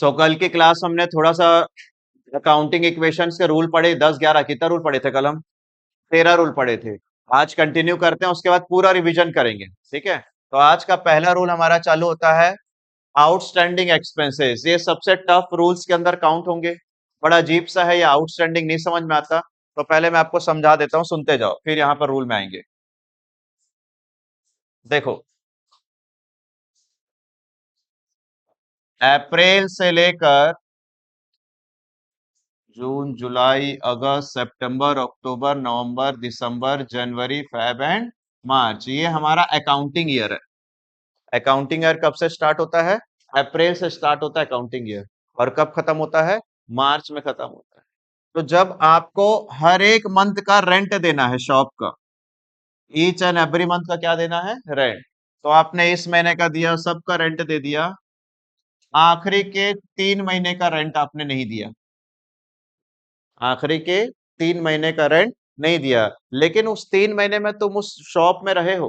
सो कल की क्लास हमने थोड़ा सा अकाउंटिंग इक्वेशंस के रूल पढ़े, 10-11 कितना रूल पढ़े थे कल हम? 13 रूल पढ़े थे। आज कंटिन्यू करते हैं, उसके बाद पूरा रिवीजन करेंगे। ठीक है, तो आज का पहला रूल हमारा चालू होता है आउटस्टैंडिंग एक्सपेंसेस। ये सबसे टफ रूल्स के अंदर काउंट होंगे। बड़ा अजीब सा है ये, आउटस्टैंडिंग नहीं समझ में आता, तो पहले मैं आपको समझा देता हूँ, सुनते जाओ, फिर यहाँ पर रूल में आएंगे। देखो, अप्रैल से लेकर जून, जुलाई, अगस्त, सितंबर, अक्टूबर, नवंबर, दिसंबर, जनवरी, फेब एंड मार्च, ये हमारा अकाउंटिंग ईयर है। अकाउंटिंग ईयर कब से स्टार्ट होता है? अप्रैल से स्टार्ट होता है अकाउंटिंग ईयर, और कब खत्म होता है? मार्च में खत्म होता है। तो जब आपको हर एक मंथ का रेंट देना है शॉप का, ईच एंड एवरी मंथ का क्या देना है? रेंट। तो आपने इस महीने का दिया, सबका रेंट दे दिया, आखिरी के 3 महीने का रेंट आपने नहीं दिया, आखिरी के 3 महीने का रेंट नहीं दिया, लेकिन उस 3 महीने में तुम उस शॉप में रहे हो,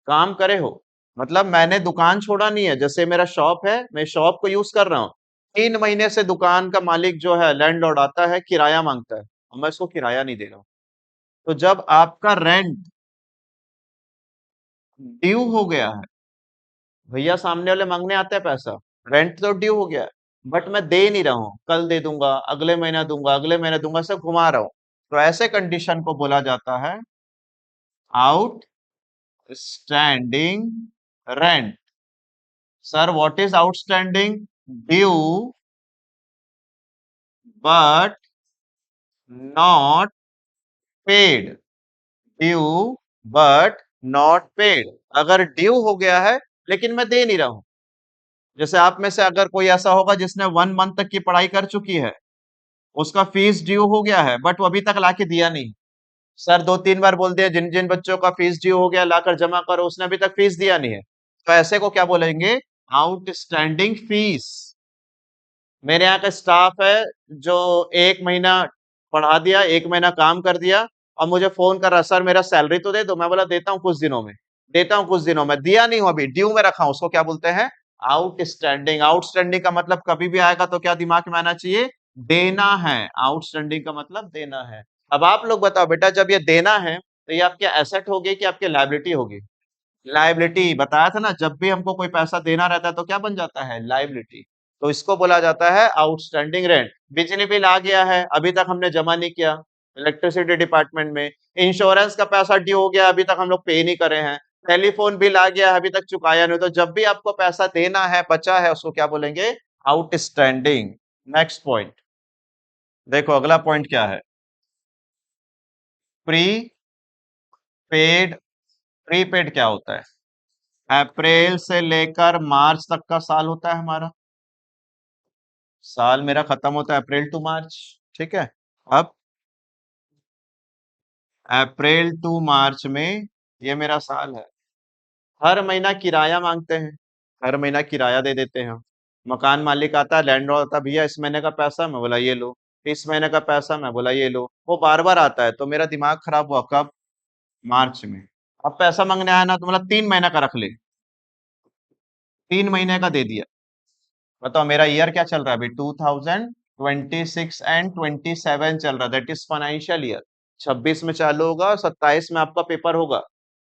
काम करे हो। मतलब मैंने दुकान छोड़ा नहीं है, जैसे मेरा शॉप है, मैं शॉप को यूज कर रहा हूँ। 3 महीने से दुकान का मालिक जो है, लैंडलॉर्ड आता है, किराया मांगता है, और मैं उसको किराया नहीं दे रहा हूँ। तो जब आपका रेंट ड्यू हो गया है, भैया सामने वाले मांगने आते हैं पैसा, रेंट तो ड्यू हो गया है, बट मैं दे नहीं रहा हूँ, कल दे दूंगा, अगले महीना दूंगा, अगले महीने दूंगा, सब घुमा रहा हूँ, तो ऐसे कंडीशन को बोला जाता है outstanding rent. Sir what is outstanding? Due but not paid, due but not paid. अगर ड्यू हो गया है लेकिन मैं दे नहीं रहा हूं, जैसे आप में से अगर कोई ऐसा होगा जिसने 1 मंथ तक की पढ़ाई कर चुकी है, उसका फीस ड्यू हो गया है बट वो अभी तक लाके दिया नहीं, सर 2-3 बार बोल दिया जिन जिन बच्चों का फीस ड्यू हो गया लाकर जमा करो, उसने अभी तक फीस दिया नहीं है, तो ऐसे को क्या बोलेंगे? Outstanding fees. मेरे यहाँ का स्टाफ है जो 1 महीना पढ़ा दिया, 1 महीना काम कर दिया, और मुझे फोन कर रहा, सर मेरा सैलरी तो दे दो। मैं बोला देता हूँ कुछ दिनों में, देता हूँ कुछ दिनों में, दिया नहीं हूं, अभी ड्यू में रखा हूं, उसको क्या बोलते हैं? आउटस्टैंडिंग। आउटस्टैंडिंग का मतलब कभी भी आएगा तो क्या दिमाग में आना चाहिए? देना है। आउटस्टैंडिंग का मतलब देना है। अब आप लोग बताओ बेटा, जब ये देना है तो ये आपके एसेट होगी कि आपकी लाइबिलिटी होगी? लाइबिलिटी। बताया था ना, जब भी हमको कोई पैसा देना रहता है तो क्या बन जाता है? लाइबिलिटी। तो इसको बोला जाता है आउटस्टैंडिंग रेंट। बिजली बिल आ गया है, अभी तक हमने जमा नहीं किया इलेक्ट्रिसिटी डिपार्टमेंट में। इंश्योरेंस का पैसा ड्यू हो गया, अभी तक हम लोग पे नहीं करे हैं। टेलीफोन बिल आ गया है, अभी तक चुकाया नहीं। तो जब भी आपको पैसा देना है, बचा है, उसको क्या बोलेंगे? आउटस्टैंडिंग। नेक्स्ट पॉइंट देखो, अगला पॉइंट क्या है? Pre paid. प्रीपेड क्या होता है? अप्रैल से लेकर मार्च तक का साल होता है हमारा। साल मेरा खत्म होता है अप्रैल टू मार्च। ठीक है, अब अप्रैल टू मार्च में ये मेरा साल है। हर महीना किराया मांगते हैं, हर महीना किराया दे देते हैं। मकान मालिक आता है, लैंडलॉर्ड आता है, भैया इस महीने का पैसा, मैं बोला ये लो। इस महीने का पैसा, मैं बोला ये लो। वो बार बार आता है, तो मेरा दिमाग खराब हुआ। कब? मार्च में। अब पैसा मांगने आया ना, तो मतलब 3 महीना का रख ले, 3 महीने का दे दिया। बताओ मेरा ईयर क्या चल रहा है अभी? 2026 एंड 27 चल रहा है, दैट इज फाइनेंशियल ईयर। 26 में चालू होगा, 27 में आपका पेपर होगा।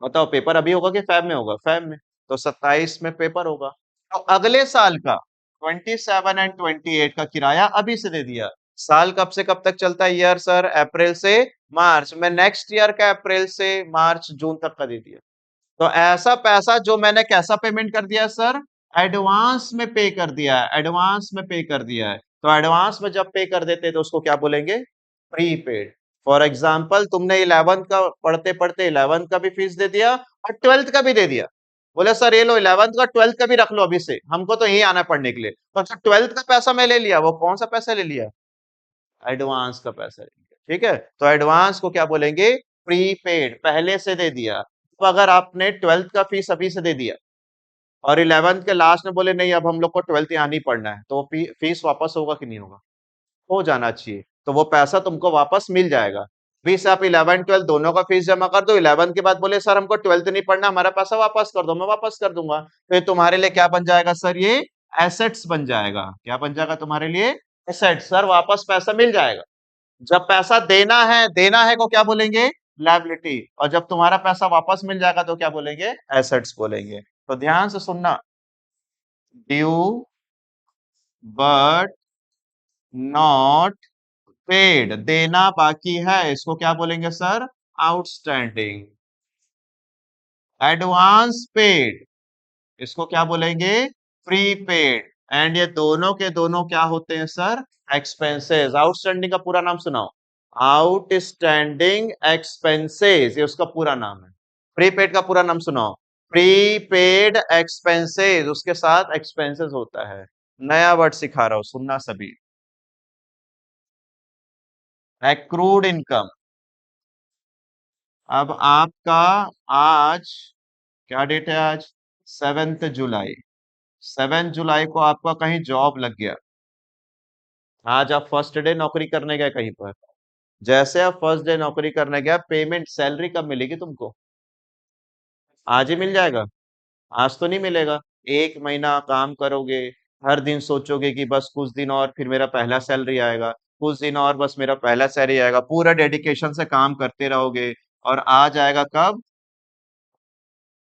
बताओ पेपर अभी होगा कि फैब में होगा? फैब में। तो 27 में पेपर होगा, तो अगले साल का 27 एंड 28 का किराया अभी से दे दिया। साल कब से कब तक चलता है ईयर? सर अप्रैल से मार्च में, नेक्स्ट ईयर का अप्रैल से मार्च जून तक का दे दिया। तो ऐसा पैसा जो मैंने कैसा पेमेंट कर दिया सर? एडवांस में पे कर दिया है, एडवांस में पे कर दिया है। तो एडवांस में जब पे कर देते हैं तो उसको क्या बोलेंगे? प्रीपेड। फॉर एग्जाम्पल, तुमने 11th का पढ़ते पढ़ते 11th का भी फीस दे दिया और 12th का भी दे दिया। बोले सर ये लो 11th का 12th का भी रख लो अभी से, हमको तो यही आना पढ़ने के लिए। तो अच्छा 12th का पैसा मैं ले लिया, वो कौन सा पैसा ले लिया? एडवांस का पैसा ले लिया। ठीक है, तो एडवांस को क्या बोलेंगे? प्रीपेड, पहले से दे दिया। तो अगर आपने 12th का फीस अभी से दे दिया और 11th के लास्ट में बोले नहीं अब हम लोग को 12th यहाँ नहीं पढ़ना है, तो फीस वापस होगा कि नहीं होगा? हो जाना चाहिए। तो वो पैसा तुमको वापस मिल जाएगा। फीस आप 11 12 दोनों का फीस जमा कर दो, 11th के बाद बोले सर हमको 12th नहीं पढ़ना, हमारा पैसा वापस कर दो, मैं वापस कर दूंगा। तो ये तुम्हारे लिए क्या बन जाएगा सर? ये एसेट्स बन जाएगा। क्या बन जाएगा तुम्हारे लिए? एसेट्स। सर वापस पैसा मिल जाएगा। जब पैसा देना है को क्या बोलेंगे? लायबिलिटी। और जब तुम्हारा पैसा वापस मिल जाएगा तो क्या बोलेंगे? एसेट्स बोलेंगे। तो ध्यान से सुनना, ड्यू बट नॉट पेड, देना बाकी है, इसको क्या बोलेंगे सर? आउटस्टैंडिंग। एडवांस पेड, इसको क्या बोलेंगे? प्रीपेड। एंड ये दोनों के दोनों क्या होते हैं सर? एक्सपेंसेस। आउटस्टैंडिंग का पूरा नाम सुनाओ। आउटस्टैंडिंग एक्सपेंसेस, ये उसका पूरा नाम है। प्रीपेड का पूरा नाम सुनाओ। प्रीपेड एक्सपेंसेस, उसके साथ एक्सपेंसेस होता है। नया वर्ड सिखा रहा हूं, सुनना सभी। Accrued income. अब आपका आज क्या डेट है? आज 7 जुलाई। 7 जुलाई को आपका कहीं जॉब लग गया। आज आप फर्स्ट डे नौकरी करने गए कहीं पर। जैसे आप फर्स्ट डे नौकरी करने गया, पेमेंट सैलरी कब मिलेगी तुमको? आज ही मिल जाएगा? आज तो नहीं मिलेगा। 1 महीना काम करोगे, हर दिन सोचोगे कि बस कुछ दिन और फिर मेरा पहला सैलरी आएगा, कुछ दिन और बस मेरा पहला सैलरी आएगा, पूरा डेडिकेशन से काम करते रहोगे। और आ जाएगा कब?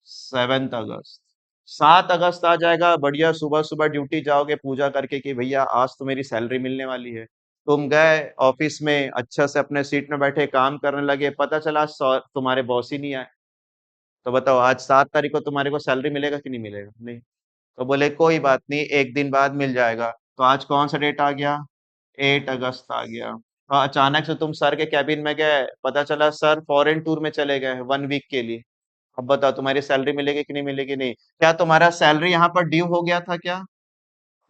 7 अगस्त। 7 अगस्त आ जाएगा, बढ़िया सुबह सुबह ड्यूटी जाओगे पूजा करके कि भैया आज तो मेरी सैलरी मिलने वाली है। तुम गए ऑफिस में, अच्छे से अपने सीट में बैठे काम करने लगे, पता चला तुम्हारे बॉस ही नहीं आए। तो बताओ आज 7 तारीख को तुम्हारे को सैलरी मिलेगा कि नहीं मिलेगा? नहीं। तो बोले कोई बात नहीं, एक दिन बाद मिल जाएगा। तो आज कौन सा डेट आ गया? 8 अगस्त आ गया। और अचानक से तुम सर के कैबिन में गए, पता चला सर फॉरेन टूर में चले गए 1 वीक के लिए। अब बताओ तुम्हारी सैलरी मिलेगी कि नहीं मिलेगी? नहीं। क्या तुम्हारा सैलरी यहाँ पर ड्यू हो गया था क्या?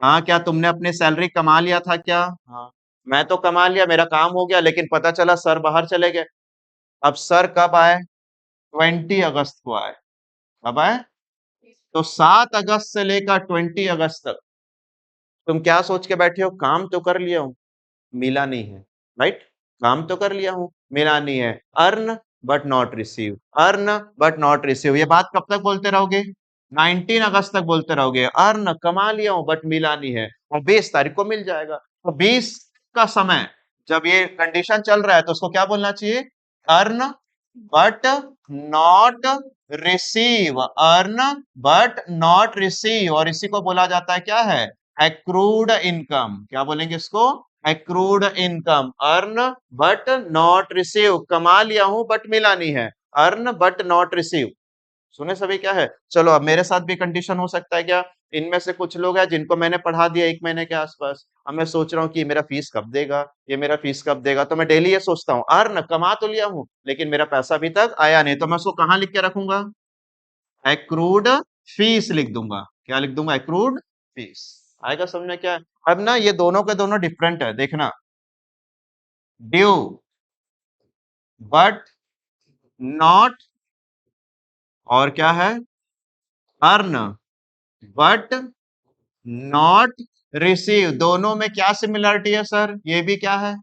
हाँ, क्या तुमने अपनी सैलरी कमा लिया था क्या? हाँ। मैं तो कमा लिया, मेरा काम हो गया, लेकिन पता चला सर बाहर चले गए। अब सर कब आए? 20 अगस्त को आए। कब आए? तो 7 अगस्त से लेकर 20 अगस्त तक तुम क्या सोच के बैठे हो? काम तो कर लिया हूं, मिला नहीं है। राइट? काम तो कर लिया हूं, मिला नहीं है। Earn but not receive, earn but not receive, ये बात कब तक बोलते रहोगे? 19 अगस्त तक बोलते रहोगे। अर्न कमा लिया हूं बट मिला नहीं है, और 20 तारीख को मिल जाएगा। तो 20 का समय जब ये कंडीशन चल रहा है तो उसको क्या बोलना चाहिए? Earn but not receive, earn but not receive. और इसी को बोला जाता है क्या है? Accrued income. क्या बोलेंगे इसको? Accrued income. Earn but not receive, कमा लिया हूं बट मिला नहीं है। Earn but not receive. सुने सभी क्या है? चलो अब मेरे साथ भी कंडीशन हो सकता है क्या? इनमें से कुछ लोग हैं जिनको मैंने पढ़ा दिया 1 महीने के आसपास। अब मैं सोच रहा हूँ कि मेरा फीस कब देगा, ये मेरा फीस कब देगा। तो मैं डेली ये सोचता हूँ, अर्न कमा तो लिया हूँ लेकिन मेरा पैसा अभी तक आया नहीं। तो मैं उसको कहाँ लिख के रखूंगा? एक्रूड फीस लिख दूंगा। क्या लिख दूंगा? Accrued fees. आएगा समझ में क्या? अब ना ये दोनों के दोनों डिफरेंट है, देखना। ड्यू बट नॉट, और क्या है? अर्न बट नॉट रिसीव, दोनों में क्या सिमिलरिटी है सर? ये भी क्या है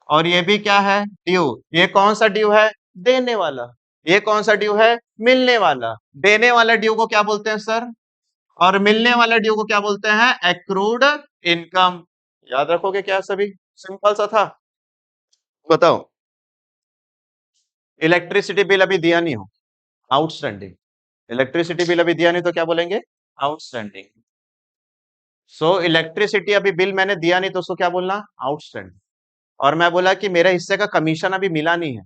और ये भी क्या है? ड्यू। ये कौन सा ड्यू है? देने वाला। ये कौन सा ड्यू है? मिलने वाला। देने वाला ड्यू को क्या बोलते हैं सर? और मिलने वाला ड्यू को क्या बोलते हैं? Accrued income. याद रखोगे क्या सभी? सिंपल सा था। बताओ, इलेक्ट्रिसिटी बिल अभी दिया नहीं हो, आउटस्टैंडिंग। इलेक्ट्रिसिटी बिल अभी दिया नहीं तो क्या बोलेंगे? आउटस्टैंडिंग। सो इलेक्ट्रिसिटी अभी बिल मैंने दिया नहीं तो उसको क्या बोलना? आउटस्टैंडिंग। और मैं बोला कि मेरे हिस्से का कमीशन अभी मिला नहीं है,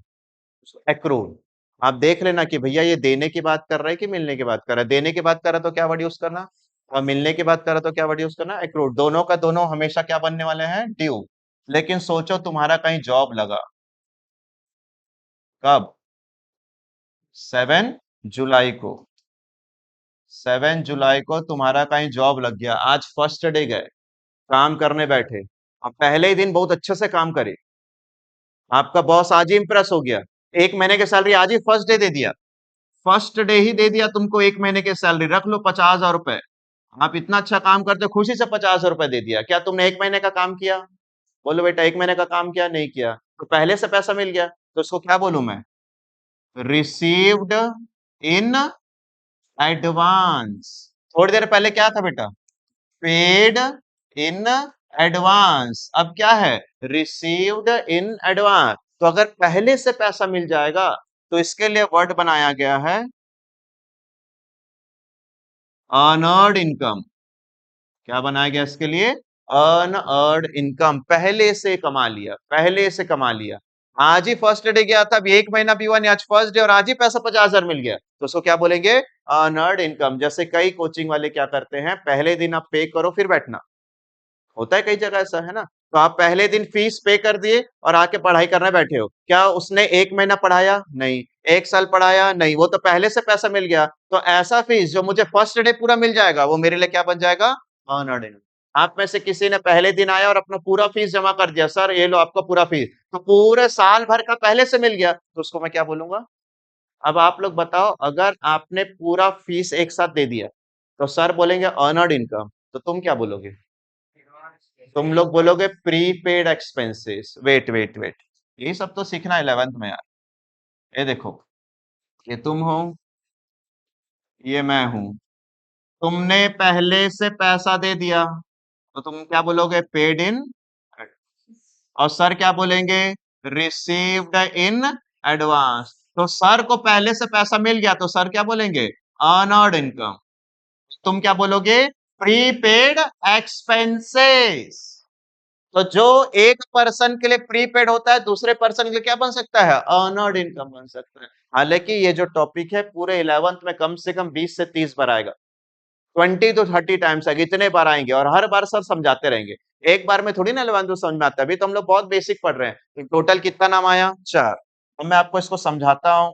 एक्रूड। आप देख लेना कि भैया ये देने की बात कर रहा है कि मिलने की बात कर रहा है। देने की बात कर रहा है तो क्या वर्ड यूज करना, और मिलने की बात कर रहा है तो क्या वर्ड यूज करना? एक्रूड। दोनों का दोनों हमेशा क्या बनने वाले हैं? ड्यू। लेकिन सोचो तुम्हारा कहीं जॉब लगा, कब? 7 जुलाई को। 7 जुलाई को तुम्हारा कहीं जॉब लग गया। आज फर्स्ट डे गए, काम करने बैठे, अब पहले ही दिन बहुत अच्छे से काम करे, आपका बॉस आज ही इंप्रेस हो गया, 1 महीने की सैलरी आज ही फर्स्ट डे दे दिया। फर्स्ट डे ही दे दिया तुमको 1 महीने की सैलरी, रख लो 50,000 रुपए। आप इतना अच्छा काम करते हो, खुशी से 50,000 रुपए दे दिया। क्या तुमने 1 महीने का काम किया? बोलो बेटा 1 महीने का काम किया? नहीं किया। तो पहले से पैसा मिल गया तो उसको क्या बोलूं मैं? Received in advance. थोड़ी देर पहले क्या था बेटा? Paid in advance. अब क्या है? Received in advance. तो अगर पहले से पैसा मिल जाएगा तो इसके लिए वर्ड बनाया गया है अनअर्न्ड इनकम। क्या बनाया गया इसके लिए? Unearned income. पहले से कमा लिया, पहले से कमा लिया। आज ही फर्स्ट डे गया था, अभी एक महीना भी हुआ नहीं, आज फर्स्ट डे और आज ही पैसा 50,000 मिल गया, तो उसको क्या बोलेंगे? Unearned income. जैसे कई कोचिंग वाले क्या करते हैं, पहले दिन आप पे करो फिर बैठना। होता है कई जगह ऐसा, है ना? तो आप पहले दिन फीस पे कर दिए और आके पढ़ाई करने बैठे हो। क्या उसने एक महीना पढ़ाया? नहीं। एक साल पढ़ाया? नहीं। वो तो पहले से पैसा मिल गया। तो ऐसा फीस जो मुझे फर्स्ट डे पूरा मिल जाएगा वो मेरे लिए क्या बन जाएगा? Earned income. आप में से किसी ने पहले दिन आया और अपना पूरा फीस जमा कर दिया, सर ये लो आपका पूरा फीस, तो पूरे साल भर का पहले से मिल गया, तो उसको मैं क्या बोलूंगा? अब आप लोग बताओ, अगर आपने पूरा फीस एक साथ दे दिया तो सर बोलेंगे अर्नड इनकम, तो तुम क्या बोलोगे? तुम लोग बोलोगे prepaid expenses. Wait wait wait, ये सब तो सीखना 11th में यार। ये देखो, ये तुम हो, ये मैं हूं। तुमने पहले से पैसा दे दिया तो तुम क्या बोलोगे? Paid in. और सर क्या बोलेंगे? Received in advance. तो सर को पहले से पैसा मिल गया तो सर क्या बोलेंगे? Earned income. तुम क्या बोलोगे? Prepaid expenses. तो जो एक पर्सन के लिए प्रीपेड होता है दूसरे पर्सन के लिए क्या बन सकता है? अर्नड इनकम बन सकता है। हालांकि ये जो टॉपिक है पूरे 11th में कम से कम 20 से 30 बार आएगा, 20 to 30 टाइम्स आएगा, इतने बार आएंगे और हर बार सर समझाते रहेंगे। एक बार में थोड़ी ना 11th में समझ में आता है, अभी तो हम लोग बहुत बेसिक पढ़ रहे हैं। टोटल कितना नाम आया? 4। अब मैं आपको इसको समझाता हूँ,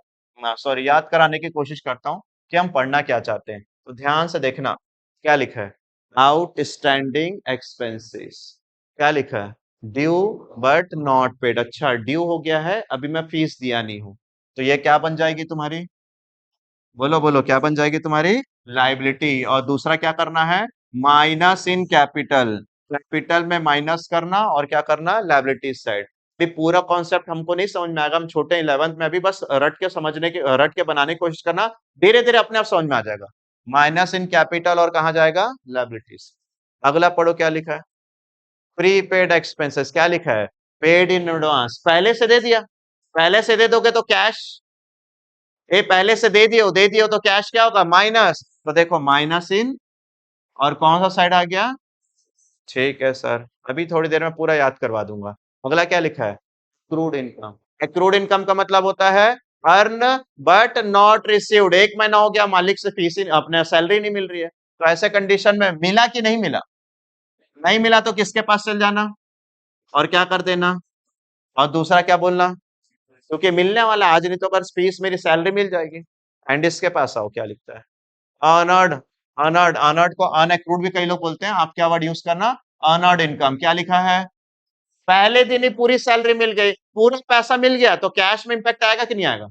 सॉरी याद कराने की कोशिश करता हूँ कि हम पढ़ना क्या चाहते हैं। तो ध्यान से देखना क्या लिखा है। Outstanding expenses. क्या लिखा है? Due but not paid. अच्छा, ड्यू हो गया है, अभी मैं फीस दिया नहीं हूं, तो ये क्या बन जाएगी तुम्हारी? बोलो बोलो, क्या बन जाएगी तुम्हारी? लाइबिलिटी। और दूसरा क्या करना है? Minus in capital. कैपिटल में माइनस करना और क्या करना? Liability side. भी पूरा कॉन्सेप्ट हमको नहीं समझ में आएगा, हम छोटे 11th में, अभी बस रट के समझने की, रट के बनाने की कोशिश करना। धीरे धीरे अपने आप समझ में आ जाएगा। माइनस इन कैपिटल और कहा जाएगा? लाइबिलिटीज। अगला पढ़ो क्या लिखा है। Prepaid expenses. क्या लिखा है? Paid in advance. पहले से दे दिया। पहले से दे दोगे तो कैश, ये पहले से दे दियो तो कैश क्या होगा? माइनस। तो देखो माइनस इन, और कौन सा साइड आ गया? ठीक है सर, अभी थोड़ी देर में पूरा याद करवा दूंगा। अगला क्या लिखा है? Accrued income. एक्रूड इनकम का मतलब होता है अर्न बट नॉट रिसीव्ड। एक महीना हो गया मालिक से फीस ही, अपने सैलरी नहीं मिल रही है, तो ऐसे कंडीशन में मिला कि नहीं मिला? नहीं मिला तो किसके पास चल जाना और क्या कर देना? और दूसरा क्या बोलना? क्योंकि मिलने वाला आज नहीं तो अगर फीस मेरी सैलरी मिल जाएगी। एंड इसके पास आओ क्या लिखता है? अर्नड। अर्नड, अर्नड को अनएक्रूड भी कई लोग बोलते हैं, आप क्या वर्ड यूज करना? Earned income. क्या लिखा है? पहले दिन ही पूरी सैलरी मिल गई, पूरा पैसा मिल गया, तो कैश में इंपैक्ट आएगा कि नहीं आएगा?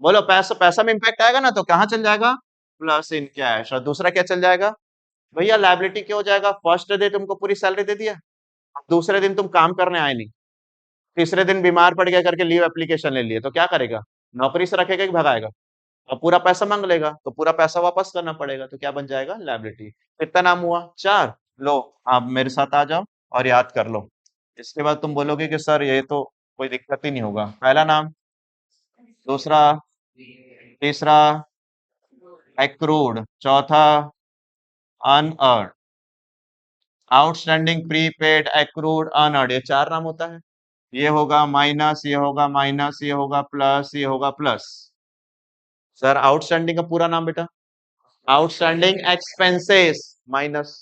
बोलो, पैसा पैसा में इंपैक्ट आएगा ना, तो कहां चल जाएगा? Plus in cash. और दूसरा क्या चल जाएगा? भैया लाइबिलिटी क्या हो जाएगा? फर्स्ट डे तुमको पूरी सैलरी दे दिया, दूसरे दिन तुम काम करने आए नहीं, तीसरे दिन बीमार पड़ गया करके लीव एप्लीकेशन ले लिए, तो क्या करेगा? नौकरी से रखेगा कि भगाएगा? और पूरा पैसा मांग लेगा, तो पूरा पैसा वापस करना पड़ेगा, तो क्या बन जाएगा? लायबिलिटी। कितना नाम हुआ? 4। लो, आप मेरे साथ आ जाओ और याद कर लो। इसके बाद तुम बोलोगे कि सर ये तो कोई दिक्कत ही नहीं होगा। पहला नाम, दूसरा, तीसरा एक्रूड, चौथा unearned, outstanding, prepaid, accrued, unearned, ये 4 नाम होता है। ये होगा माइनस, ये होगा माइनस, ये होगा प्लस, ये होगा प्लस। सर आउटस्टैंडिंग का पूरा नाम बेटा? Outstanding expenses minus.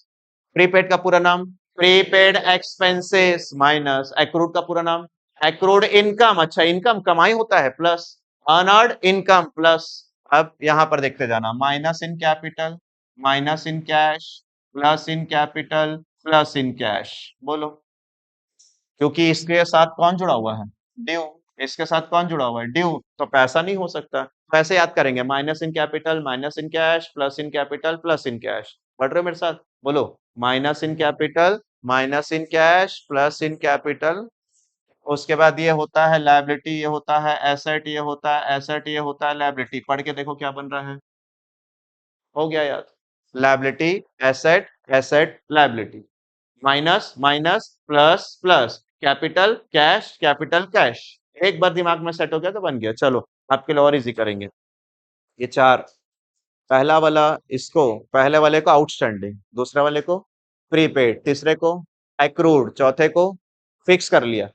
प्रीपेड का पूरा नाम? Prepaid expenses minus. एक्रूड का पूरा नाम? Accrued income. अच्छा, इनकम कमाई होता है, प्लस अर्नड इनकम प्लस। अब यहां पर देखते जाना, minus in capital, minus in cash, plus in capital, plus in cash. बोलो, क्योंकि इसके साथ कौन जुड़ा हुआ है? ड्यू। इसके साथ कौन जुड़ा हुआ है? ड्यू। तो पैसा नहीं हो सकता, तो ऐसे याद करेंगे, minus in capital, minus in cash, plus in capital, plus in cash. पढ़ रहे हो मेरे साथ? बोलो, minus in capital, minus in cash, plus in capital. उसके बाद ये होता है लायबिलिटी, ये होता है एसेट, ये होता है एसेट, ये होता है लायबिलिटी। पढ़ के देखो क्या बन रहा है। हो गया याद? Liability, asset, asset liability, minus minus plus plus, capital cash. एक बार दिमाग में सेट हो गया तो बन गया। चलो आपके लिए और इजी करेंगे। ये चार, पहला वाला इसको, पहले वाले को आउटस्टैंडिंग, दूसरे वाले को प्रीपेड, तीसरे को एक्रूड, चौथे को फिक्स कर लिया।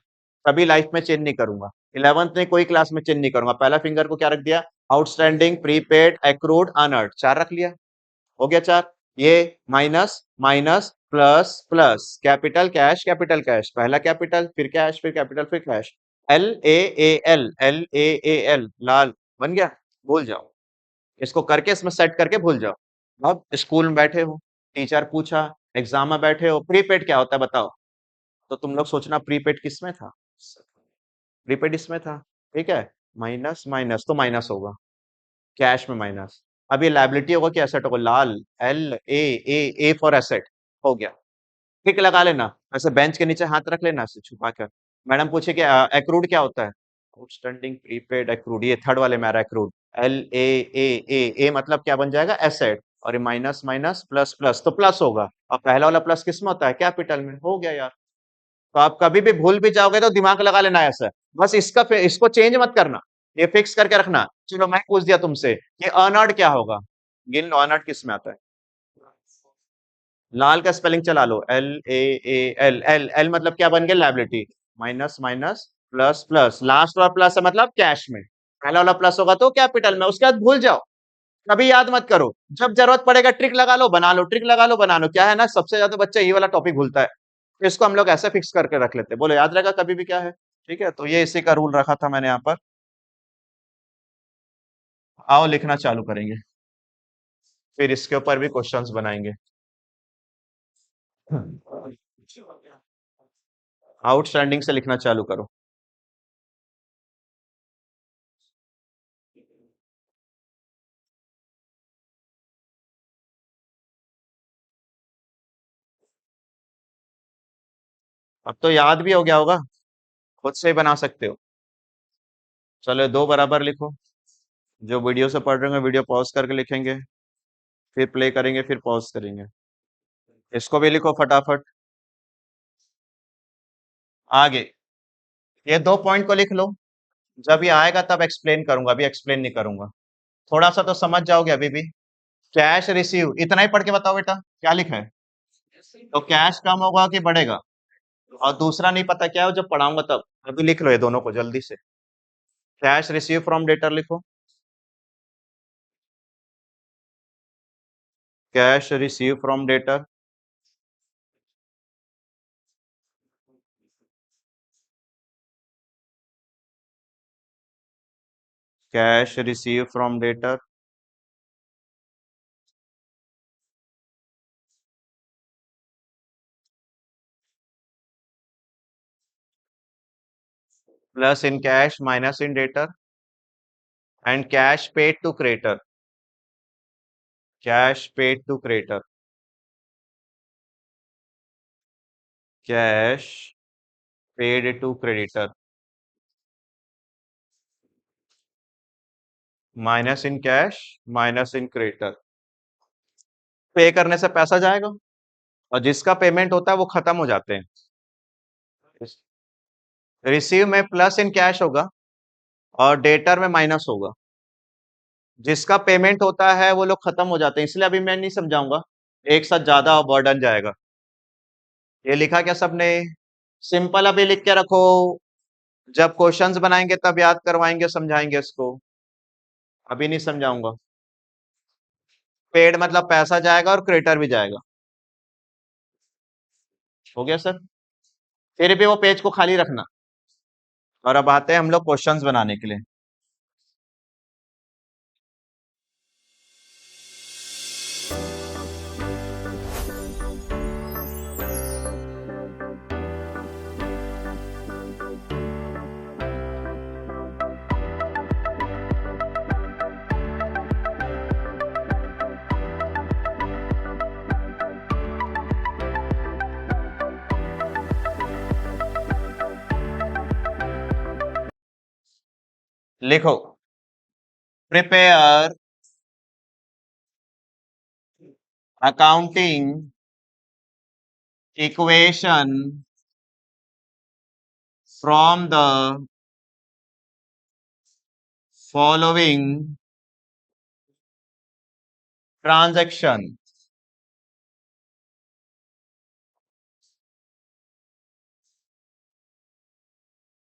कभी लाइफ में चेंज नहीं करूंगा। 11th में कोई क्लास में चेंज नहीं करूंगा। पहला फिंगर को क्या रख दिया? आउटस्टैंडिंग, प्रीपेड, एक्रूड, अनअर्ड, चार रख लिया। हो गया चार। ये minus minus plus plus, capital cash, पहला कैपिटल, फिर कैश, फिर कैपिटल, फिर cash. L A A L लाल बन गया। भूल जाओ इसको, करके इसमें सेट करके भूल जाओ। अब स्कूल में बैठे हो, टीचर पूछा, एग्जाम में बैठे हो, प्रीपेड क्या होता है बताओ? तो तुम लोग सोचना प्रीपेड किस में था? प्रीपेड इसमें था। ठीक है, माइनस माइनस तो माइनस होगा, कैश में माइनस। अब ये लायबिलिटी होगा कि एसेट होगा? लाल, ए फॉर एसेट। हो गया। टिक लगा लेना, ऐसे बेंच के नीचे हाथ रख लेना ऐसे छुपा कर। मैडम पूछे कि एक्रूड क्या होता है? Outstanding, prepaid, accrued. ये थर्ड वाले में आ रहा है एक्रूड। एल ए मतलब क्या बन जाएगा? एसेट। और ये माइनस माइनस प्लस प्लस तो प्लस होगा, और पहला वाला प्लस किस में होता है? कैपिटल में। हो गया यार। तो आप कभी भी भूल भी जाओगे तो दिमाग लगा लेना ऐसा। बस इसको चेंज मत करना, ये फिक्स करके रखना। चलो मैं पूछ दिया तुमसे, ये अर्नर्ड क्या होगा? गिन लो, अर्नर्ड किस में आता है? लाल का स्पेलिंग चला लो, एल मतलब क्या बन गया? Liability. Minus minus plus plus, last वाला प्लस है मतलब कैश में। पहला वाला प्लस होगा तो कैपिटल में, उसके बाद भूल जाओ, कभी याद मत करो। जब जरूरत पड़ेगा ट्रिक लगा लो बना लो, ट्रिक लगा लो बना लो। क्या है ना, सबसे ज्यादा बच्चा ये वाला टॉपिक भूलता है, तो इसको हम लोग ऐसे फिक्स करके रख लेते हैं। बोलो याद रहेगा कभी भी क्या है। ठीक है, तो ये इसी का रूल रखा था मैंने यहाँ पर। आओ लिखना चालू करेंगे, फिर इसके ऊपर भी क्वेश्चंस बनाएंगे। आउटस्टैंडिंग से लिखना चालू करो। अब तो याद भी हो गया होगा, खुद से ही बना सकते हो। चलो दो बराबर लिखो। जो वीडियो से पढ़ रहे होंगे वीडियो पॉज करके लिखेंगे, फिर प्ले करेंगे, फिर पॉज करेंगे। इसको भी लिखो फटाफट। आगे ये दो पॉइंट को लिख लो, जब ये आएगा तब एक्सप्लेन करूंगा, अभी एक्सप्लेन नहीं करूंगा। थोड़ा सा तो समझ जाओगे अभी भी। कैश रिसीव, इतना ही पढ़ के बताओ बेटा क्या लिखा है। तो कैश कम होगा कि बढ़ेगा? और दूसरा नहीं पता क्या हो, जब पढ़ाऊंगा तब। अभी लिख लो ये दोनों को जल्दी से। कैश रिसीव फ्रॉम डेटर लिखो। Cash receive from debtor, cash receive from debtor plus in cash minus in debtor and cash paid to creditor, cash paid to creditor, cash paid to creditor minus in cash minus in creditor. Pay करने से पैसा जाएगा, और जिसका payment होता है वो खत्म हो जाते हैं। रिसीव में प्लस इन कैश होगा और डेटर में माइनस होगा। जिसका पेमेंट होता है वो लोग खत्म हो जाते हैं, इसलिए अभी मैं नहीं समझाऊंगा, एक साथ ज्यादा बर्डन जाएगा। ये लिखा क्या सबने? सिंपल अभी लिख के रखो, जब क्वेश्चंस बनाएंगे तब याद करवाएंगे, समझाएंगे इसको, अभी नहीं समझाऊंगा। पेड मतलब पैसा जाएगा और क्रेडिटर भी जाएगा। हो गया सर? फिर भी वो पेज को खाली रखना। और अब आते हैं हम लोग क्वेश्चंस बनाने के लिए। लिखो, prepare accounting equation from the following transaction.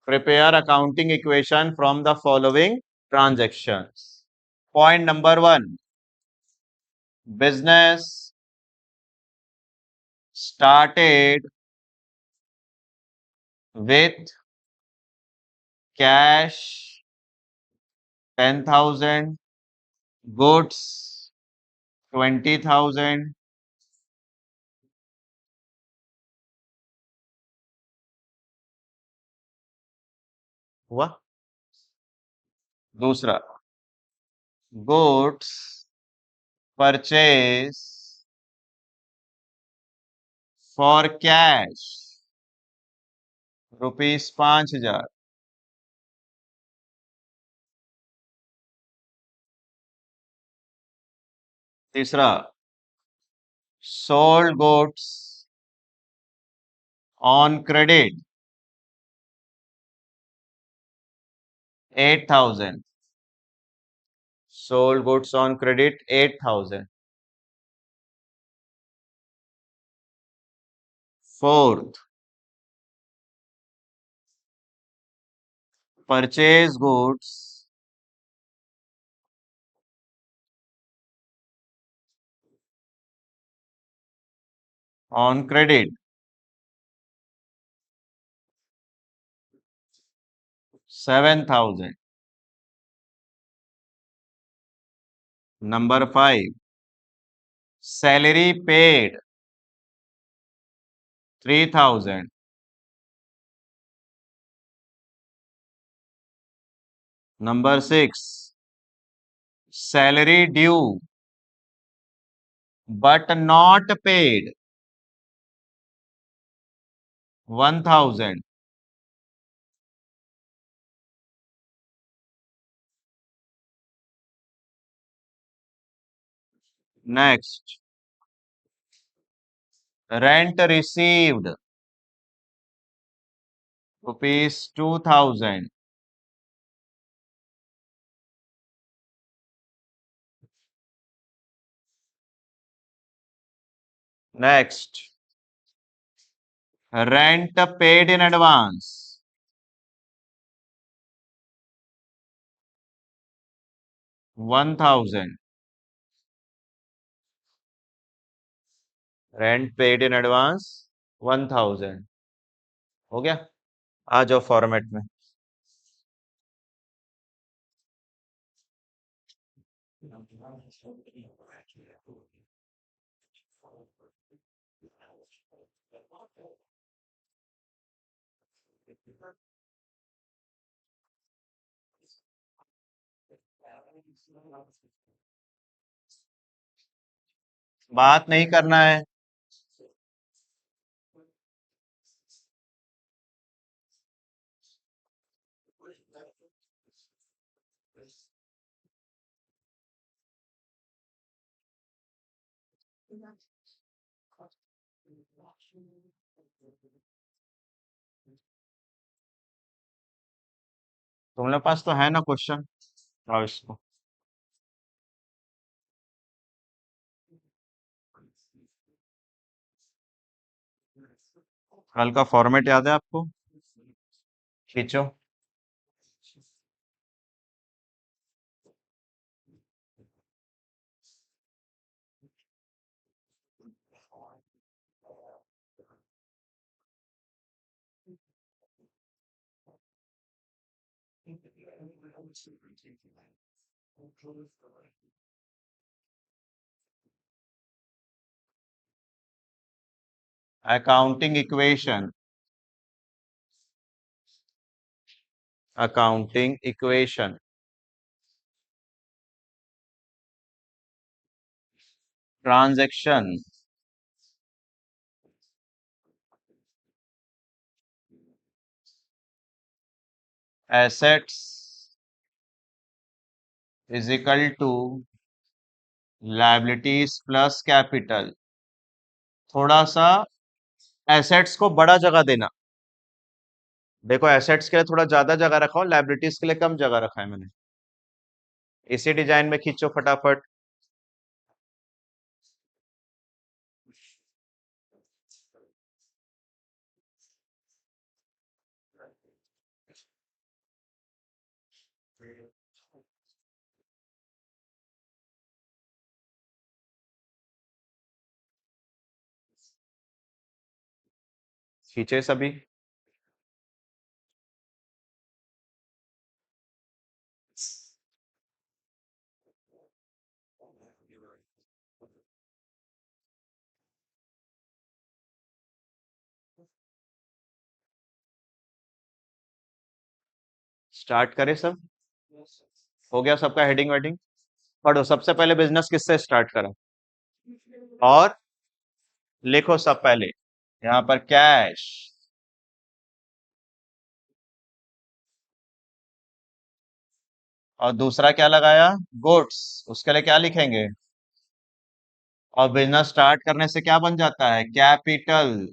Prepare accounting equation from the following transactions. Point number one, business started with cash 10,000, goods 20,000. हुआ। दूसरा, goods purchase for cash rupees 5,000। तीसरा, sold goods on credit 8,000, sold goods on credit 8,000। Fourth, purchase goods on credit 7,000। Number 5, salary paid 3,000। Number 6, salary due but not paid 1,000। Next, rent received rupees 2,000। Next, rent paid in advance 1,000। Rent paid in advance 1,000। हो गया। आ जाओ format में। बात नहीं करना है। तुम्हारे पास तो है ना क्वेश्चन, और इसको कल का फॉर्मेट याद है आपको? खींचो। Accounting equation, accounting equation, transaction, assets is equal to liabilities plus capital. थोड़ा सा एसेट्स को बड़ा जगह देना। देखो एसेट्स के लिए थोड़ा ज्यादा जगह रखा हूं, लाइबिलिटीज के लिए कम जगह रखा है मैंने। इसी डिजाइन में खींचो फटाफट। खींचे सभी। स्टार्ट करें सब। हो गया सबका हेडिंग वेडिंग। पढ़ो सबसे पहले बिजनेस किससे स्टार्ट करा, और लिखो सब पहले यहाँ पर कैश। और दूसरा क्या लगाया, गुड्स। उसके लिए क्या लिखेंगे, और बिजनेस स्टार्ट करने से क्या बन जाता है, कैपिटल।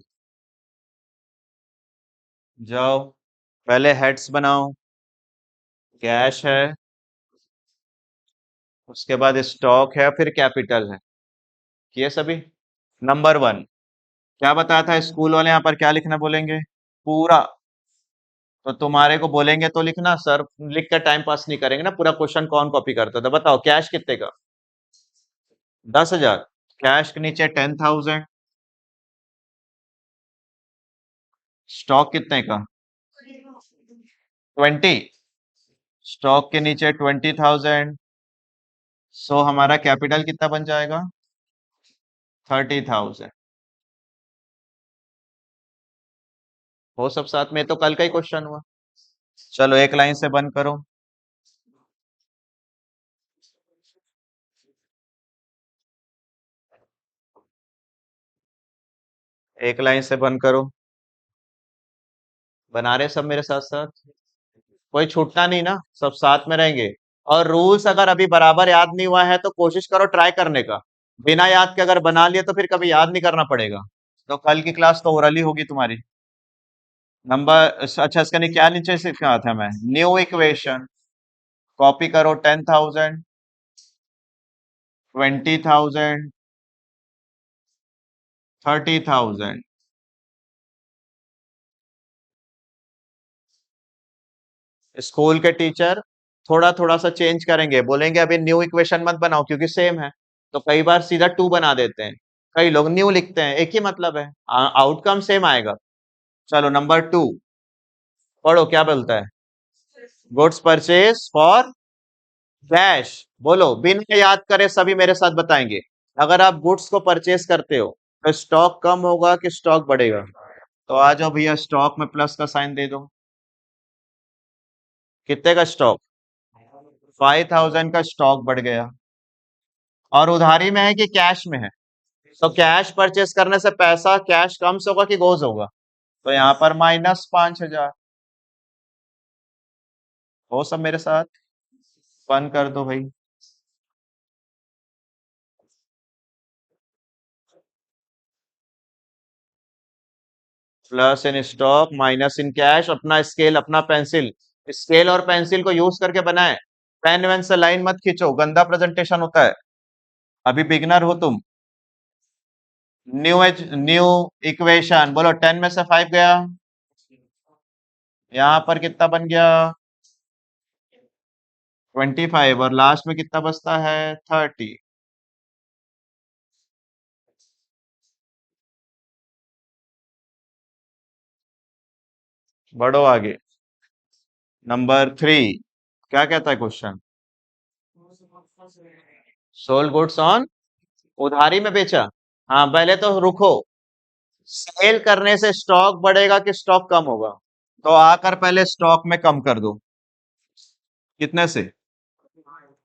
जाओ पहले हेड्स बनाओ। कैश है, उसके बाद स्टॉक है, फिर कैपिटल है। किए सभी। नंबर वन, क्या बताया था स्कूल वाले यहाँ पर क्या लिखना बोलेंगे, पूरा। तो तुम्हारे को बोलेंगे तो लिखना, सर लिख कर टाइम पास नहीं करेंगे ना, पूरा क्वेश्चन कौन कॉपी करता था। बताओ कैश कितने का, 10,000। कैश के नीचे 10,000। स्टॉक कितने का, 20। स्टॉक के नीचे 20,000। सो हमारा कैपिटल कितना बन जाएगा, 30,000। वो सब साथ में, तो कल का ही क्वेश्चन हुआ। चलो एक लाइन से बंद करो। एक लाइन से बंद करो। बना रहे सब मेरे साथ साथ, कोई छूटना नहीं ना, सब साथ में रहेंगे। और रूल्स अगर अभी बराबर याद नहीं हुआ है तो कोशिश करो ट्राई करने का। बिना याद के अगर बना लिया तो फिर कभी याद नहीं करना पड़ेगा। तो कल की क्लास तो ओरली होगी तुम्हारी। नंबर, अच्छा इसका नहीं क्या नीचे से क्या था, मैं न्यू इक्वेशन। कॉपी करो, 10,000, 20,000, 30,000। स्कूल के टीचर थोड़ा थोड़ा सा चेंज करेंगे, बोलेंगे अभी न्यू इक्वेशन मत बनाओ क्योंकि सेम है। तो कई बार सीधा टू बना देते हैं, कई लोग न्यू लिखते हैं, एक ही मतलब है, आउटकम सेम आएगा। चलो नंबर टू, पढ़ो क्या बोलता है। Goods purchase for cash. बोलो बिना याद करे सभी मेरे साथ बताएंगे। अगर आप गुड्स को परचेज करते हो तो स्टॉक कम होगा कि स्टॉक बढ़ेगा। तो आ जाओ भैया, स्टॉक में प्लस का साइन दे दो। कितने का स्टॉक, 5,000 का स्टॉक बढ़ गया। और उधारी में है कि कैश में है, तो कैश परचेस करने से पैसा कैश कम से होगा कि गोज होगा, तो यहाँ पर -5,000। हो सब मेरे साथ, फन कर दो भाई। Plus in stock minus in cash, अपना स्केल अपना पेंसिल, स्केल और पेंसिल को यूज करके बनाए। पेन वेन से लाइन मत खींचो, गंदा प्रेजेंटेशन होता है। अभी बिगनर हो तुम। न्यू इक्वेशन, बोलो 10 में से 5 गया, यहाँ पर कितना बन गया, 25, और लास्ट में कितना बचता है, 30। बढ़ो आगे। नंबर थ्री, क्या कहता है क्वेश्चन, सोल्ड गुड्स ऑन, उधारी में बेचा। हाँ पहले तो रुको, सेल करने से स्टॉक बढ़ेगा कि स्टॉक कम होगा, तो आकर पहले स्टॉक में कम कर दो। कितने से,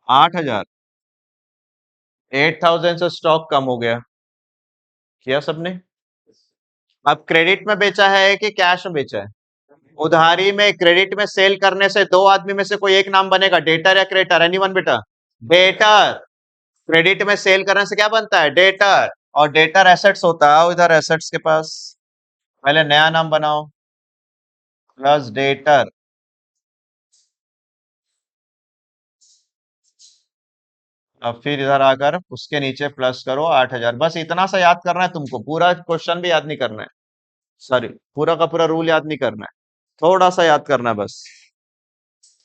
8,000। 8,000 से स्टॉक कम हो गया। किया सबने। अब क्रेडिट में बेचा है कि कैश में बेचा है, उधारी में क्रेडिट में सेल करने से दो आदमी में से कोई एक नाम बनेगा, डेटर या क्रेडिटर, एनीवन बेटा, डेटर। क्रेडिट में सेल करने से क्या बनता है, डेटर। और डेटर एसेट्स होता है उधर एसेट्स के पास। पहले नया नाम बनाओ, प्लस डेटर, अब फिर इधर आकर उसके नीचे प्लस करो 8,000। बस इतना सा याद करना है तुमको, पूरा क्वेश्चन भी याद नहीं करना है, सॉरी, पूरा का पूरा रूल याद नहीं करना है, थोड़ा सा याद करना है बस।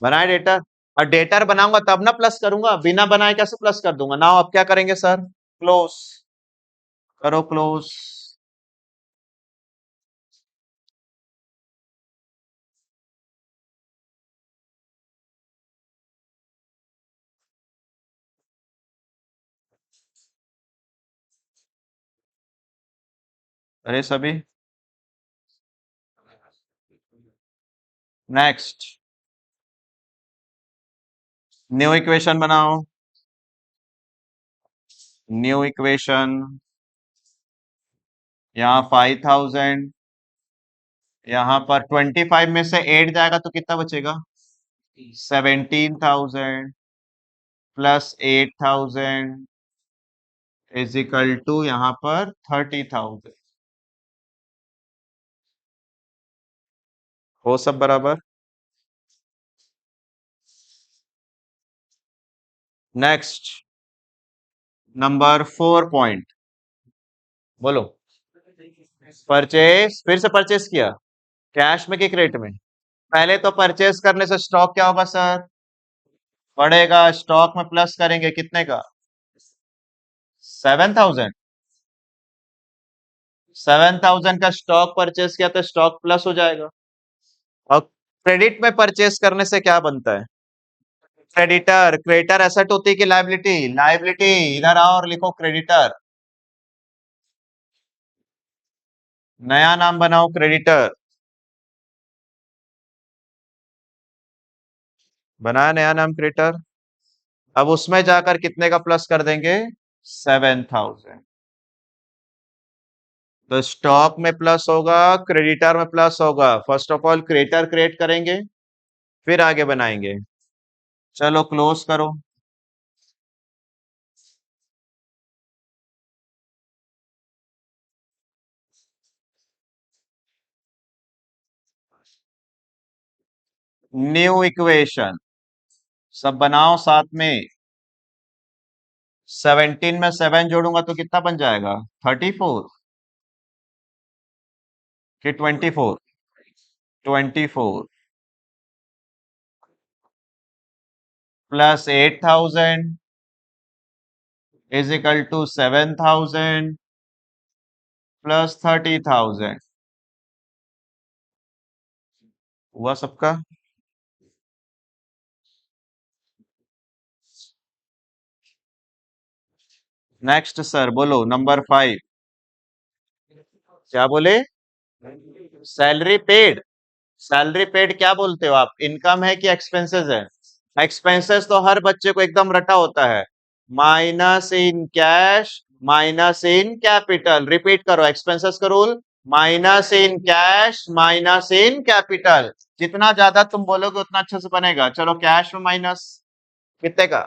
बनाए डेटर, और डेटर बनाऊंगा तब ना प्लस करूंगा, बिना बनाए कैसे प्लस कर दूंगा ना। अब क्या करेंगे सर, क्लोज करो, क्लोज। अरे सभी, नेक्स्ट, न्यू इक्वेशन बनाओ, न्यू इक्वेशन, यहाँ 5,000, यहाँ पर 25 में से 8 जाएगा तो कितना बचेगा, 17,000 प्लस 8,000 इज इक्वल टू यहाँ पर 30,000। हो सब बराबर। नेक्स्ट, नंबर 4 पॉइंट, बोलो। परचेस, फिर से परचेस किया, कैश में कि क्रेडिट में। पहले तो परचेस करने से स्टॉक क्या होगा सर, बढ़ेगा, स्टॉक में प्लस करेंगे कितने का, 7,000। 7,000 का स्टॉक परचेस किया तो स्टॉक प्लस हो जाएगा। और क्रेडिट में परचेस करने से क्या बनता है, क्रेडिटर। क्रेडिटर एसेट होती है कि लायबिलिटी, लायबिलिटी, इधर आओ और लिखो क्रेडिटर, नया नाम बनाओ क्रेडिटर, बनाया नया नाम क्रेडिटर। अब उसमें जाकर कितने का प्लस कर देंगे, 7,000। तो स्टॉक में प्लस होगा, क्रेडिटर में प्लस होगा। First of all creditor create करेंगे, फिर आगे बनाएंगे। चलो क्लोज करो, न्यू इक्वेशन, सब बनाओ साथ में। 17 में 7 जोड़ूंगा तो कितना बन जाएगा, 34 कि 24, 24 plus 8,000 is equal to 7,000 plus 30,000। हुआ सबका। नेक्स्ट सर, बोलो नंबर 5, क्या बोले, सैलरी पेड। सैलरी पेड क्या बोलते हो आप, इनकम है कि एक्सपेंसेस है। एक्सपेंसेस तो हर बच्चे को एकदम रटा होता है, minus in cash minus in capital. Repeat करो एक्सपेंसेस का rule, minus in cash minus in capital. जितना ज्यादा तुम बोलोगे उतना अच्छे से बनेगा। चलो कैश में माइनस, कितने का,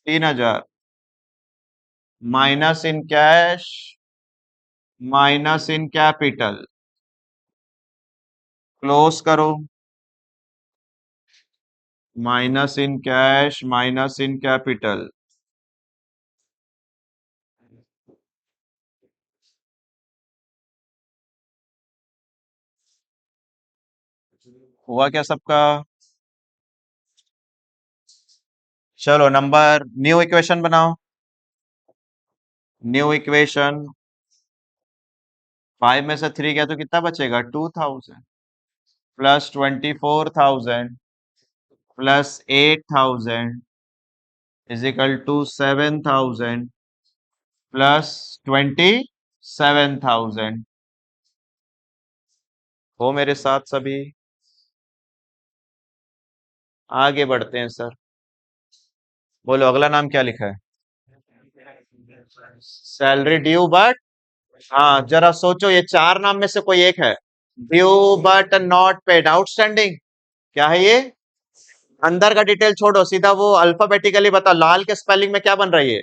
3,000, minus in cash minus in capital, close करो, minus in cash minus in capital. हुआ क्या सबका। चलो नंबर, न्यू इक्वेशन बनाओ, न्यू इक्वेशन, 5 में से 3 गया तो कितना बचेगा, 2,000 plus 24,000 plus 8,000 is equal to 7,000 plus 27,000। हो मेरे साथ सभी, आगे बढ़ते हैं सर। बोलो अगला नाम क्या लिखा है, सैलरी ड्यू बट, हाँ जरा सोचो, ये 4 नाम में से कोई एक है, due but not paid, outstanding, क्या है ये। अंदर का डिटेल छोड़ो, सीधा वो अल्फाबेटिकली बताओ, लाल के स्पेलिंग में क्या बन रही है।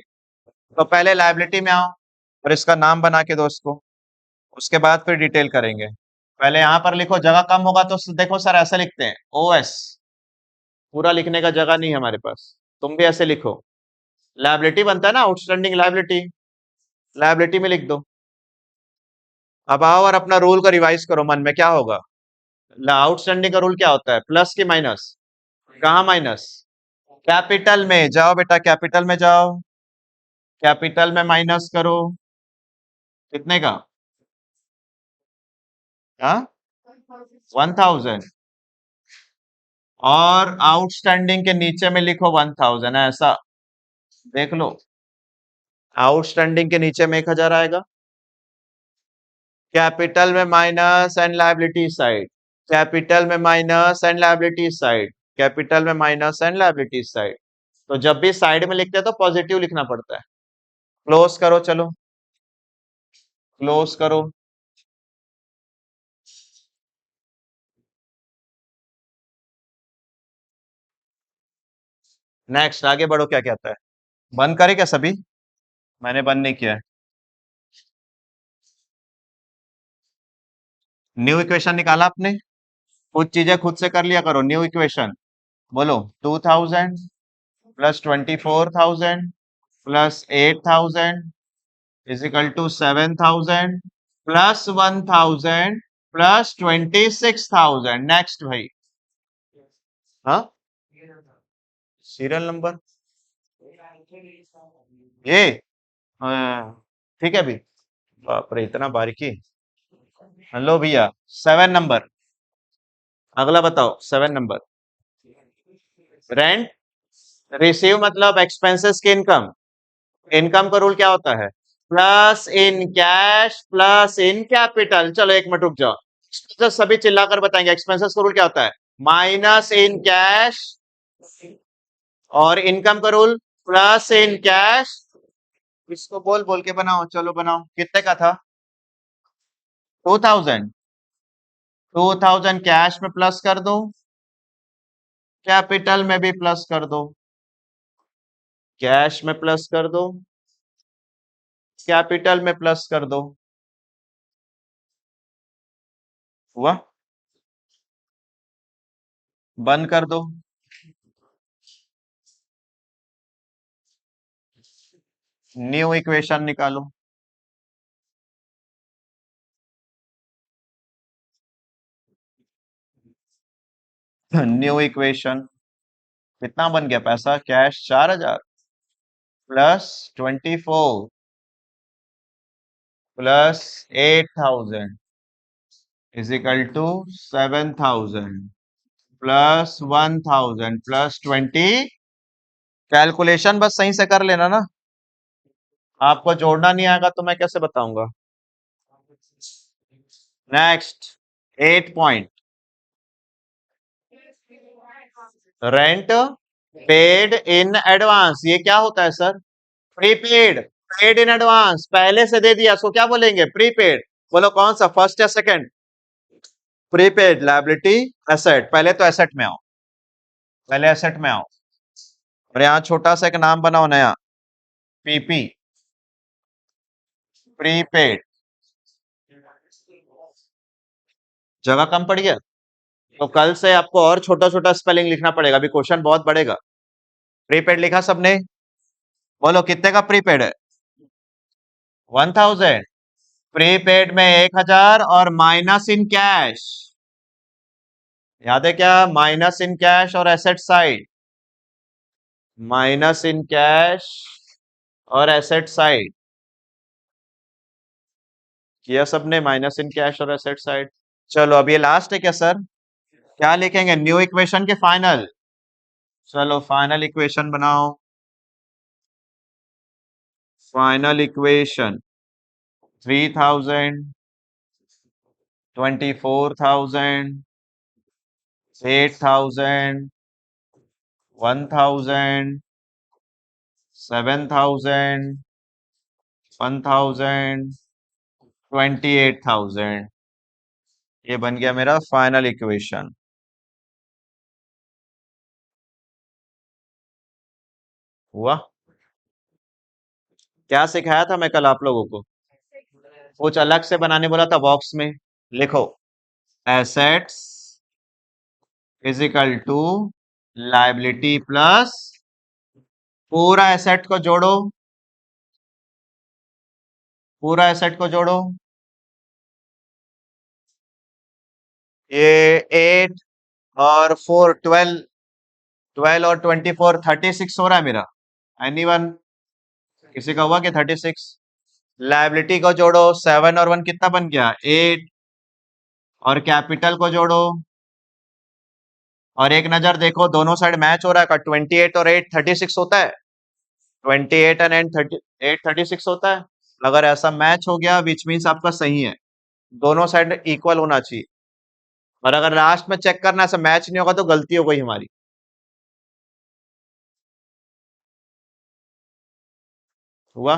तो पहले लायबिलिटी में आओ और इसका नाम बना के दो इसको, उसके बाद फिर डिटेल करेंगे। पहले यहां पर लिखो, जगह कम होगा तो देखो सर ऐसे लिखते हैं ओएस, पूरा लिखने का जगह नहीं है हमारे पास, तुम भी ऐसे लिखो। लायबिलिटी बनता है ना, आउटस्टैंडिंग लायबिलिटी, लायबिलिटी में लिख दो। अब आओ और अपना रूल को रिवाइज करो मन में, क्या होगा। आउटस्टैंडिंग का रूल क्या होता है, प्लस की माइनस, कहा माइनस, कैपिटल में जाओ बेटा, कैपिटल में जाओ, कैपिटल में माइनस करो, कितने का, हाँ 1000, और आउटस्टैंडिंग के नीचे में लिखो 1000, ऐसा देख लो, आउटस्टैंडिंग के नीचे में 1000 आएगा, कैपिटल में minus and liability side, capital में minus and liability side, capital में माइनस एंड लायबिलिटी साइड। तो जब भी साइड में लिखते हैं तो पॉजिटिव लिखना पड़ता है। क्लोज करो, चलो क्लोज करो। नेक्स्ट आगे बढ़ो, क्या कहता है। बंद करे क्या सभी, मैंने बंद नहीं किया है। न्यू इक्वेशन निकाला आपने, कुछ चीजें खुद से कर लिया करो। न्यू इक्वेशन बोलो, 2000 plus 24,000 plus 8,000 is equal to 7,000 plus 1,000 plus 26,000। Next भाई, हाँ सीरियल नंबर ये, ठीक है भी, बाप रे इतना बारीकी। हेलो भैया, 7 नंबर, अगला बताओ 7 नंबर। रेंट रिसीव मतलब एक्सपेंसेस की इनकम, इनकम का रूल क्या होता है, plus in cash plus in capital. चलो एक मिनट रुक जाओ, एक्सपेंसेस सभी चिल्लाकर बताएंगे, एक्सपेंसेस का रूल क्या होता है, माइनस इन कैश, और इनकम का रूल प्लस इन कैश। इसको बोल बोल के बनाओ, चलो बनाओ, कितने का था, 2000, 2000 कैश में प्लस कर दो, कैपिटल में भी प्लस कर दो, कैश में प्लस कर दो, कैपिटल में प्लस कर दो, हुआ, बंद कर दो। न्यू इक्वेशन निकालो, न्यू इक्वेशन कितना बन गया पैसा, cash 4000 plus 24 plus 8,000 is equal to 7,000 plus 1,000 plus 20। Calculation बस सही से कर लेना ना, आपको जोड़ना नहीं आएगा तो मैं कैसे बताऊंगा। Next 8 point, rent paid in advance, ये क्या होता है sir, prepaid, paid in advance, पहले से दे दिया, सो क्या बोलेंगे, प्रीपेड। बोलो कौन सा, फर्स्ट या सेकंड, प्रीपेड लायबिलिटी एसेट, पहले तो एसेट में आओ, पहले एसेट में आओ, और यहाँ छोटा सा एक नाम बनाओ नया, पीपी, प्रीपेड। जगह कम पड़ गया, तो कल से आपको और छोटा छोटा स्पेलिंग लिखना पड़ेगा, अभी क्वेश्चन बहुत बढ़ेगा। प्रीपेड लिखा सबने, बोलो कितने का प्रीपेड है, 1000, प्रीपेड में 1000 और माइनस इन कैश, याद है क्या, माइनस इन कैश और asset side, minus in cash और एसेट साइड, किया सबने, माइनस इन कैश और एसेट साइड। चलो अब ये लास्ट है क्या सर, क्या लिखेंगे, न्यू इक्वेशन के फाइनल, चलो फाइनल इक्वेशन बनाओ, फाइनल इक्वेशन 3000 24,000 8,000 1,000 7,000 1,000 28,000, ये बन गया मेरा फाइनल इक्वेशन। हुआ, क्या सिखाया था मैं कल आप लोगों को, कुछ अलग से बनाने बोला था बॉक्स में। लिखो, assets is equal to liability plus, पूरा एसेट को जोड़ो, पूरा एसेट को जोड़ो। ये 8 और 4 12, 12 और 24 36 हो रहा है मेरा। एनीवन, किसी का हुआ कि 36? लाइबिलिटी को जोड़ो, 7 और 1 कितना बन गया? 8। और कैपिटल को जोड़ो, और एक नजर देखो दोनों साइड मैच हो रहा है। 28 और 8 36 होता है। 28 एंड 38 36 होता है। अगर ऐसा मैच हो गया विच मीन्स आपका सही है, दोनों साइड इक्वल होना चाहिए। और अगर लास्ट में चेक करना ऐसा मैच नहीं होगा तो गलती हो गई हमारी। हुआ?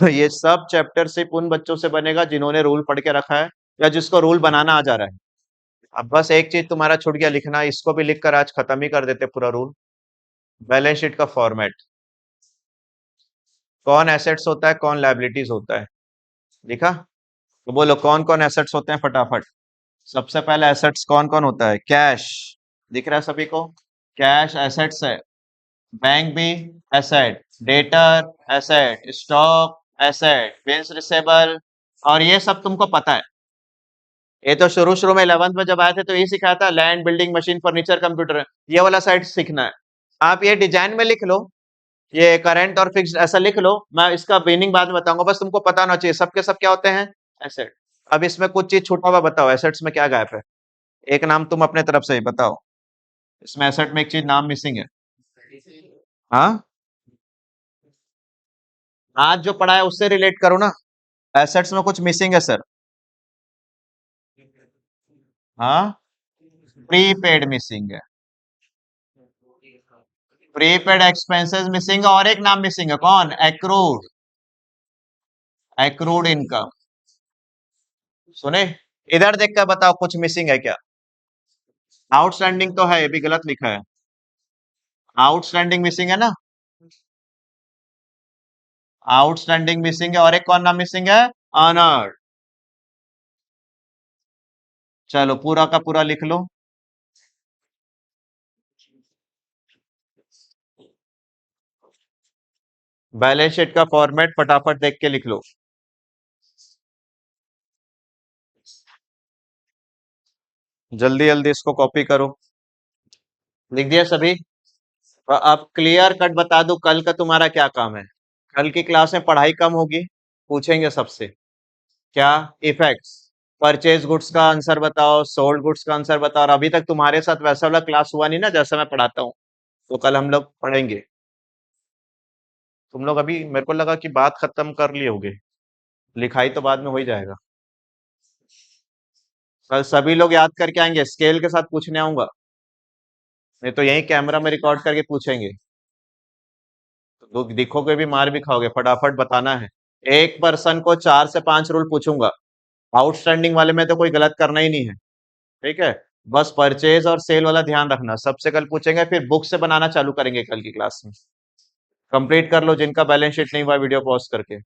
तो ये सब चैप्टर सिर्फ उन बच्चों से बनेगा जिन्होंने रूल पढ़ के रखा है या जिसको रूल बनाना आ जा रहा है। अब बस एक चीज तुम्हारा छूट गया लिखना, इसको भी लिखकर आज खत्म ही कर देते पूरा रूल। बैलेंस शीट का फॉर्मेट, कौन एसेट्स होता है कौन लायबिलिटीज होता है, लिखा? तो बोलो कौन कौन एसेट्स होते हैं फटाफट। सबसे पहले एसेट्स कौन कौन होता है? कैश, दिख रहा है सभी को? कैश एसेट्स है। बैंक भी asset, debtor asset, stock asset, bills receivable, और ये सब तुमको पता है। ये तो शुरू शुरू में 11th में जब आए थे तो ये सिखाया था, land, building, machine, furniture, computer, ये वाला साइड सीखना है। आप ये डिजाइन में लिख लो, ये करंट और फिक्स्ड ऐसा लिख लो, मैं इसका मीनिंग बाद में बताऊंगा, बस तुमको पता होना चाहिए सबके सब क्या होते हैं? एसेट। अब इसमें कुछ चीज छूटा हुआ बताओ, एसेट्स में क्या गैप है? एक नाम तुम अपने तरफ से ही बताओ, इसमें एसेट में एक चीज नाम मिसिंग है। हाँ, आज जो पढ़ा है उससे रिलेट करो ना। एसेट्स में कुछ मिसिंग है सर। हाँ, प्रीपेड मिसिंग है, प्रीपेड एक्सपेंसेस मिसिंग है, और एक नाम मिसिंग है, कौन? Accrued, accrued income. सुने? इधर देख कर बताओ कुछ मिसिंग है क्या? आउटस्टैंडिंग तो है, ये भी गलत लिखा है। आउटस्टैंडिंग मिसिंग है ना? आउटस्टैंडिंग मिसिंग है, और एक कौन नाम मिसिंग है? ऑनर्ड। चलो पूरा का पूरा लिख लो। बैलेंस शीट का फॉर्मेट फटाफट देख के लिख लो। जल्दी जल्दी इसको कॉपी करो। लिख दिया सभी? तो अब क्लियर कट बता दो कल का तुम्हारा क्या काम है। कल की क्लास में पढ़ाई कम होगी, पूछेंगे सबसे क्या? इफेक्ट्स, परचेज गुड्स का आंसर बताओ, सोल्ड गुड्स का आंसर बताओ। और अभी तक तुम्हारे साथ वैसा वाला क्लास हुआ नहीं ना जैसा मैं पढ़ाता हूँ, तो कल हम लोग पढ़ेंगे। तुम लोग अभी मेरे को लगा कि बात खत्म कर लिए होगे, लिखाई तो बाद में हो ही जाएगा। कल सभी लोग याद करके आएंगे, स्केल के साथ पूछने आऊंगा, नहीं तो यही कैमरा में रिकॉर्ड करके पूछेंगे, तो दिखोगे भी मार भी खाओगे। फटाफट बताना है। एक पर्सन को 4 से 5 रूल पूछूंगा, आउटस्टैंडिंग वाले में तो कोई गलत करना ही नहीं है, ठीक है? बस परचेज और सेल वाला ध्यान रखना, सबसे कल पूछेंगे, फिर बुक से बनाना चालू करेंगे कल की क्लास में। कंप्लीट कर लो जिनका बैलेंस शीट नहीं हुआ वीडियो पॉज करके।